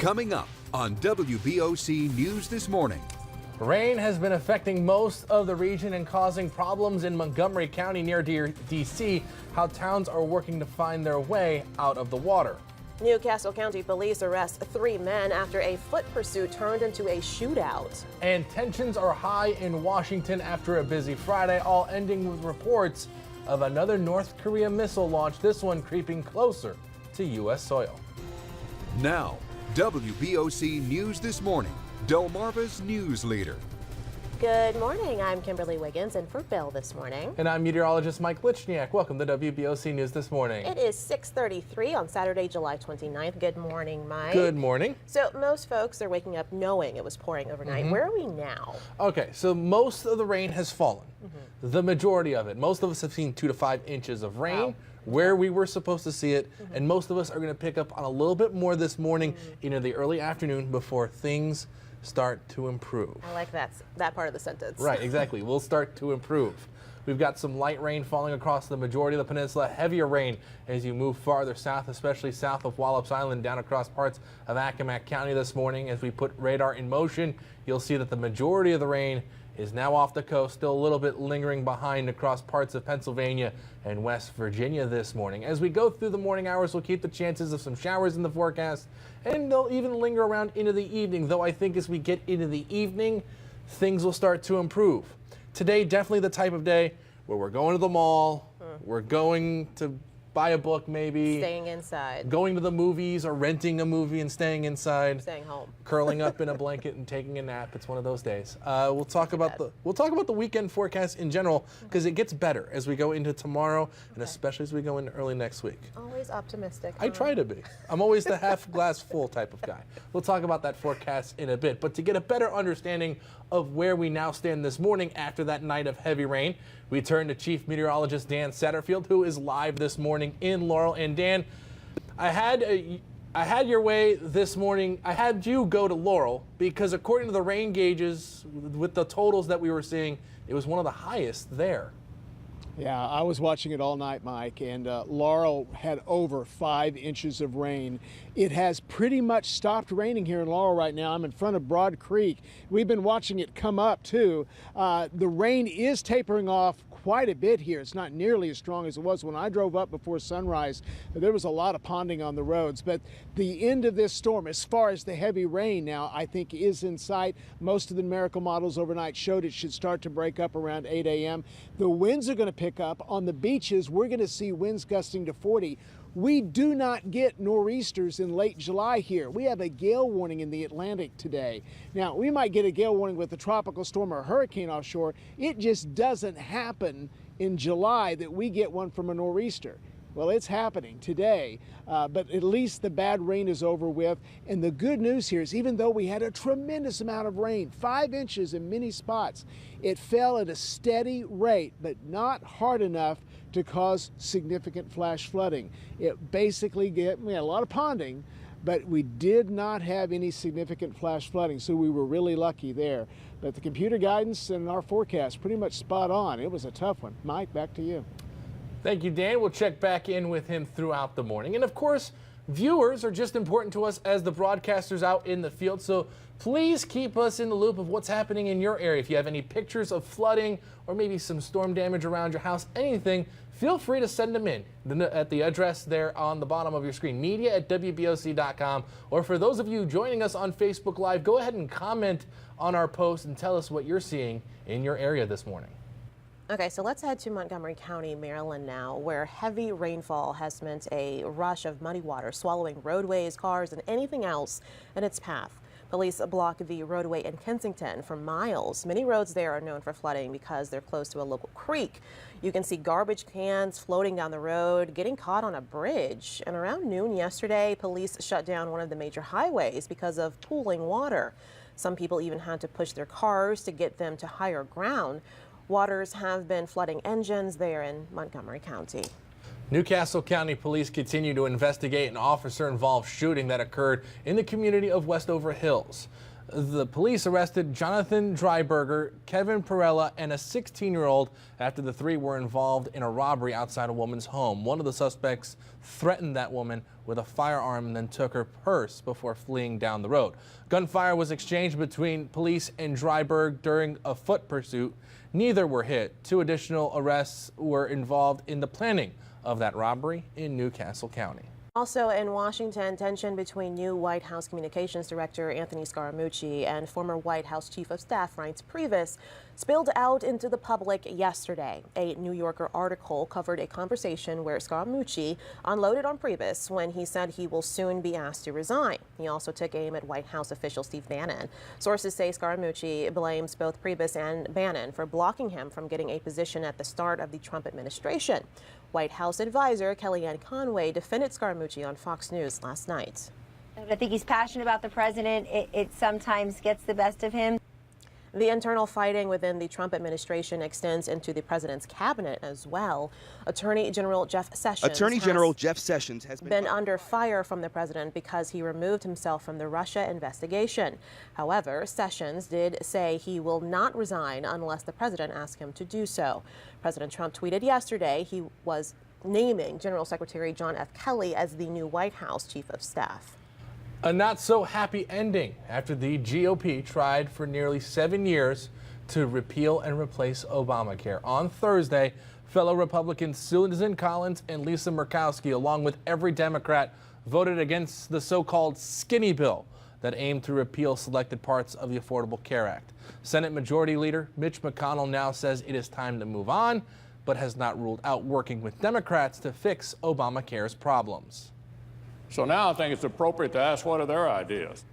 Coming up on WBOC News This Morning. Rain has been affecting most of the region and causing problems in Montgomery County near D.C. How towns are working to find their way out of the water. Newcastle County Police arrest 3 men after a foot pursuit turned into a shootout. And tensions are high in Washington after a busy Friday, all ending with reports of another North Korea missile launch, this one creeping closer to U.S. soil. Now, WBOC News This Morning, Delmarva's news leader. Good morning. I'm Kimberly Wiggins in for Bill this morning. And I'm meteorologist Mike Lichniak. Welcome to WBOC News This Morning. It is 6:33 on Saturday, July 29th. Good morning, Mike. Good morning. So most folks are waking up knowing it was pouring overnight. Where are we now? Okay, so most of the rain has fallen. The majority of it. Most of us have seen 2 to 5 inches of rain. Wow. Where we were supposed to see it, and most of us are going to pick up on a little bit more this morning into the early afternoon before things start to improve. I like that part of the sentence. Right, exactly. We'll start to improve. We've got some light rain falling across the majority of the peninsula, heavier rain as you move farther south, especially south of Wallops Island, down across parts of Accomack County this morning. As we put radar in motion, you'll see that the majority of the rain is now off the coast, still a little bit lingering behind across parts of Pennsylvania and West Virginia this morning. As we go through the morning hours, we'll keep the chances of some showers in the forecast, and they'll even linger around into the evening, though I think as we get into the evening, things will start to improve. Today, definitely the type of day where we're going to the mall, we're going to buy a book maybe. Staying inside. Going to the movies or renting a movie and staying inside. Staying home. Curling up in a blanket and taking a nap. It's one of those days. We'll talk about the weekend forecast in general because it gets better as we go into tomorrow and especially as we go into early next week. Always optimistic. I try to be. I'm always the half glass full type of guy. We'll talk about that forecast in a bit. But to get a better understanding of where we now stand this morning after that night of heavy rain, we turn to Chief Meteorologist Dan Satterfield, who is live this morning in Laurel. And Dan, I had your way this morning. I had you go to Laurel because according to the rain gauges, with the totals that we were seeing, it was one of the highest there. Yeah, I was watching it all night, Mike, and Laurel had over 5 inches of rain. It has pretty much stopped raining here in Laurel right now. I'm in front of Broad Creek. We've been watching it come up, too. The rain is tapering off quite a bit here. It's not nearly as strong as it was when I drove up before sunrise. There was a lot of ponding on the roads, but the end of this storm, as far as the heavy rain now, I think is in sight. Most of the numerical models overnight showed it should start to break up around 8 a.m. The winds are going to pick up. On the beaches, we're going to see winds gusting to 40. We do not get nor'easters in late July here. We have a gale warning in the Atlantic today. Now, we might get a gale warning with a tropical storm or a hurricane offshore. It just doesn't happen in July that we get one from a nor'easter. Well, it's happening today, but at least the bad rain is over with. And the good news here is even though we had a tremendous amount of rain, 5 inches in many spots, it fell at a steady rate, but not hard enough to cause significant flash flooding. It basically we had a lot of ponding, but we did not have any significant flash flooding, so we were really lucky there. But the computer guidance and our forecast pretty much spot on. It was a tough one. Mike, back to you. Thank you, Dan. We'll check back in with him throughout the morning. And of course, viewers are just important to us as the broadcasters out in the field. So please keep us in the loop of what's happening in your area. If you have any pictures of flooding or maybe some storm damage around your house, anything, feel free to send them in at the address there on the bottom of your screen, media@wboc.com. Or for those of you joining us on Facebook Live, go ahead and comment on our post and tell us what you're seeing in your area this morning. Okay, so let's head to Montgomery County, Maryland now, where heavy rainfall has meant a rush of muddy water swallowing roadways, cars, and anything else in its path. Police block the roadway in Kensington for miles. Many roads there are known for flooding because they're close to a local creek. You can see garbage cans floating down the road, getting caught on a bridge. And around noon yesterday, police shut down one of the major highways because of pooling water. Some people even had to push their cars to get them to higher ground. Waters have been flooding engines there in Montgomery County. Newcastle County Police continue to investigate an officer-involved shooting that occurred in the community of Westover Hills. The police arrested Jonathan Dryberger, Kevin Perella, and a 16-year-old after the three were involved in a robbery outside a woman's home. One of the suspects threatened that woman with a firearm and then took her purse before fleeing down the road. Gunfire was exchanged between police and Dryberg during a foot pursuit. Neither were hit. Two additional arrests were involved in the planning of that robbery in Newcastle County. Also in Washington, tension between new White House Communications Director Anthony Scaramucci and former White House Chief of Staff Reince Priebus spilled out into the public yesterday. A New Yorker article covered a conversation where Scaramucci unloaded on Priebus when he said he will soon be asked to resign. He also took aim at White House official Steve Bannon. Sources say Scaramucci blames both Priebus and Bannon for blocking him from getting a position at the start of the Trump administration. White House advisor Kellyanne Conway defended Scaramucci on Fox News last night. I think he's passionate about the president. It sometimes gets the best of him. The internal fighting within the Trump administration extends into the president's cabinet as well. Attorney General Jeff Sessions has been under fire from the president because he removed himself from the Russia investigation. However, Sessions did say he will not resign unless the president asks him to do so. President Trump tweeted yesterday he was naming General Secretary John F. Kelly as the new White House Chief of Staff. A not-so-happy ending after the GOP tried for nearly 7 years to repeal and replace Obamacare. On Thursday, fellow Republicans Susan Collins and Lisa Murkowski, along with every Democrat, voted against the so-called skinny bill that aimed to repeal selected parts of the Affordable Care Act. Senate Majority Leader Mitch McConnell now says it is time to move on, but has not ruled out working with Democrats to fix Obamacare's problems. So now I think it's appropriate to ask what are their ideas.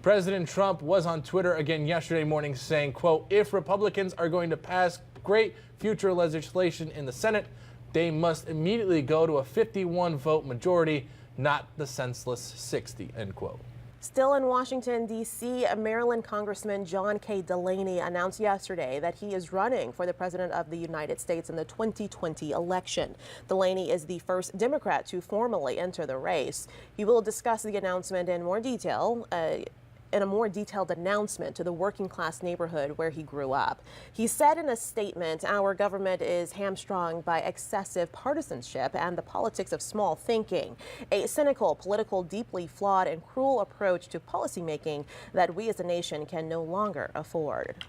President Trump was on Twitter again yesterday morning saying, quote, if Republicans are going to pass great future legislation in the Senate, they must immediately go to a 51-vote majority, not the senseless 60, end quote. Still in Washington, D.C., Maryland Congressman John K. Delaney announced yesterday that he is running for the President of the United States in the 2020 election. Delaney is the first Democrat to formally enter the race. He will discuss the announcement in more detail in a more detailed announcement to the working class neighborhood where he grew up. He said in a statement, our government is hamstrung by excessive partisanship and the politics of small thinking, a cynical, political, deeply flawed and cruel approach to policymaking that we as a nation can no longer afford.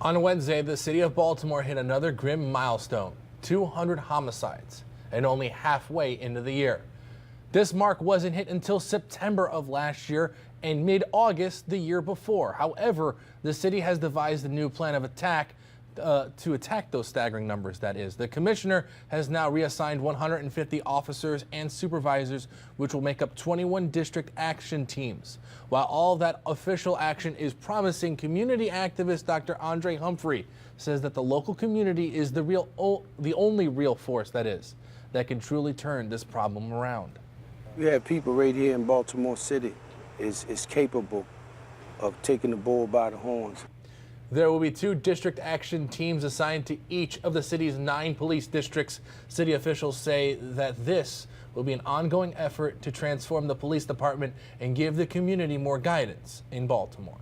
On Wednesday, the city of Baltimore hit another grim milestone, 200 homicides, and only halfway into the year. This mark wasn't hit until September of last year and mid-August the year before. However, the city has devised a new plan of attack to attack those staggering numbers, that is. The commissioner has now reassigned 150 officers and supervisors, which will make up 21 district action teams. While all that official action is promising, community activist Dr. Andre Humphrey says that the local community is the only real force, that is, that can truly turn this problem around. We have people right here in Baltimore City is capable of taking the bull by the horns. There will be 2 district action teams assigned to each of the city's 9 police districts. City officials say that this will be an ongoing effort to transform the police department and give the community more guidance in Baltimore.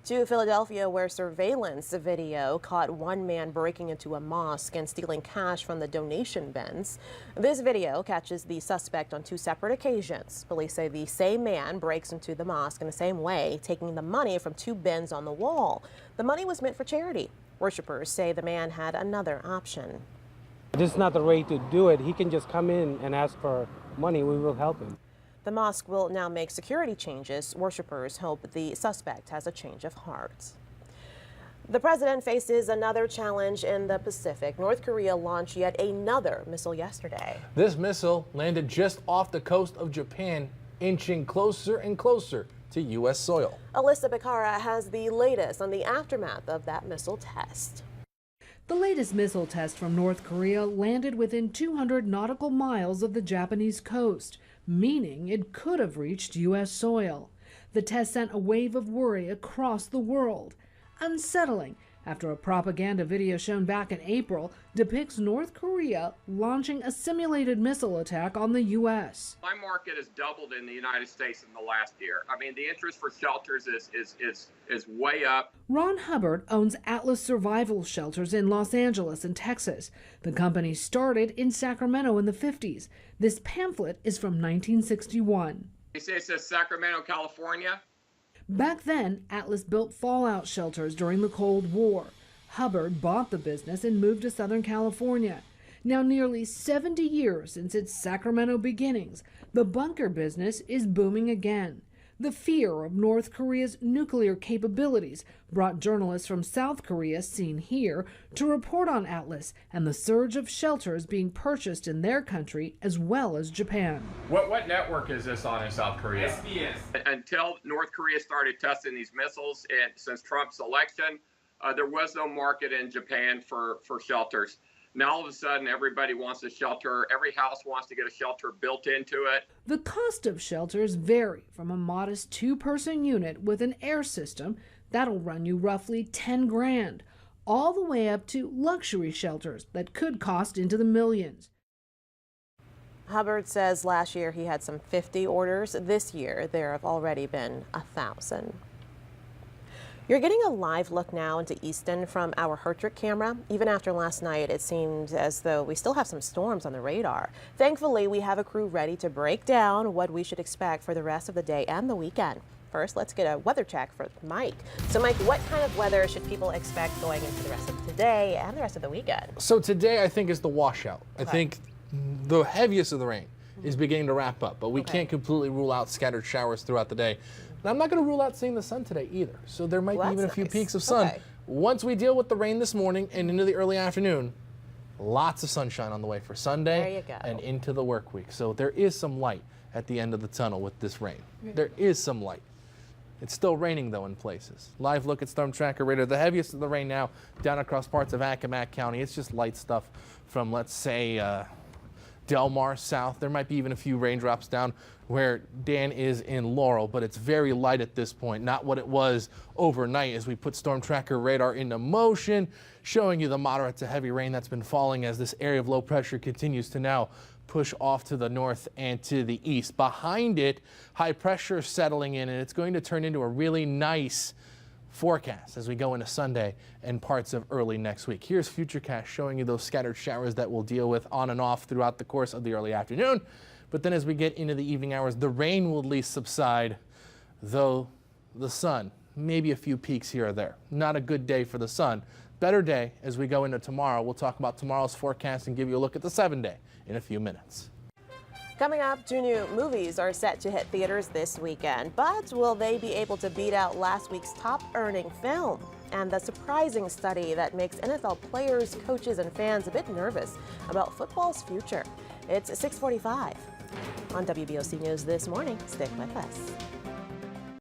To Philadelphia, where surveillance video caught one man breaking into a mosque and stealing cash from the donation bins. This video catches the suspect on 2 separate occasions. Police say the same man breaks into the mosque in the same way, taking the money from 2 bins on the wall. The money was meant for charity. Worshippers say the man had another option. This is not the way to do it. He can just come in and ask for money. We will help him. The mosque will now make security changes. Worshippers hope the suspect has a change of heart. The president faces another challenge in the Pacific. North Korea launched yet another missile yesterday. This missile landed just off the coast of Japan, inching closer and closer to U.S. soil. Alyssa Becara has the latest on the aftermath of that missile test. The latest missile test from North Korea landed within 200 nautical miles of the Japanese coast, meaning it could have reached U.S. soil. The test sent a wave of worry across the world. Unsettling, after a propaganda video shown back in April depicts North Korea launching a simulated missile attack on the U.S. My market has doubled in the United States in the last year. I mean, the interest for shelters is way up. Ron Hubbard owns Atlas Survival Shelters in Los Angeles and Texas. The company started in Sacramento in the 50s. This pamphlet is from 1961. You say it says Sacramento, California? Back then, Atlas built fallout shelters during the Cold War. Hubbard bought the business and moved to Southern California. Now, nearly 70 years since its Sacramento beginnings, the bunker business is booming again. The fear of North Korea's nuclear capabilities brought journalists from South Korea, seen here, to report on Atlas and the surge of shelters being purchased in their country as well as Japan. What network is this on in South Korea? SBS. Until North Korea started testing these missiles, and since Trump's election, there was no market in Japan for shelters. Now all of a sudden everybody wants a shelter. Every house wants to get a shelter built into it. The cost of shelters vary from a modest 2-person unit with an air system that'll run you roughly 10 grand, all the way up to luxury shelters that could cost into the millions. Hubbard says last year he had some 50 orders. This year there have already been 1,000. You're getting a live look now into Easton from our Hertrick camera. Even after last night, it seemed as though we still have some storms on the radar. Thankfully, we have a crew ready to break down what we should expect for the rest of the day and the weekend. First, let's get a weather check for Mike. So Mike, what kind of weather should people expect going into the rest of today and the rest of the weekend? So today, I think, is the washout. I think the heaviest of the rain is beginning to wrap up, but we can't completely rule out scattered showers throughout the day. And I'm not going to rule out seeing the sun today either. So there might be even a few peaks of sun. Once we deal with the rain this morning and into the early afternoon, lots of sunshine on the way for Sunday and into the work week. So there is some light at the end of the tunnel with this rain. There is some light. It's still raining, though, in places. Live look at Storm Tracker Radar. The heaviest of the rain now down across parts of Accomack County. It's just light stuff from, let's say, Delmarva south. There might be even a few raindrops down where Dan is in Laurel, but it's very light at this point, not what it was overnight as we put Storm Tracker Radar into motion, showing you the moderate to heavy rain that's been falling as this area of low pressure continues to now push off to the north and to the east. Behind it, high pressure settling in, and it's going to turn into a really nice forecast as we go into Sunday and parts of early next week. Here's Futurecast showing you those scattered showers that we'll deal with on and off throughout the course of the early afternoon. But then as we get into the evening hours, the rain will at least subside, though the sun, maybe a few peaks here or there. Not a good day for the sun. Better day as we go into tomorrow. We'll talk about tomorrow's forecast and give you a look at the 7-day in a few minutes. Coming up, 2 new movies are set to hit theaters this weekend, but will they be able to beat out last week's top-earning film? And the surprising study that makes NFL players, coaches, and fans a bit nervous about football's future. It's 6:45 on WBOC News This Morning. Stick with us.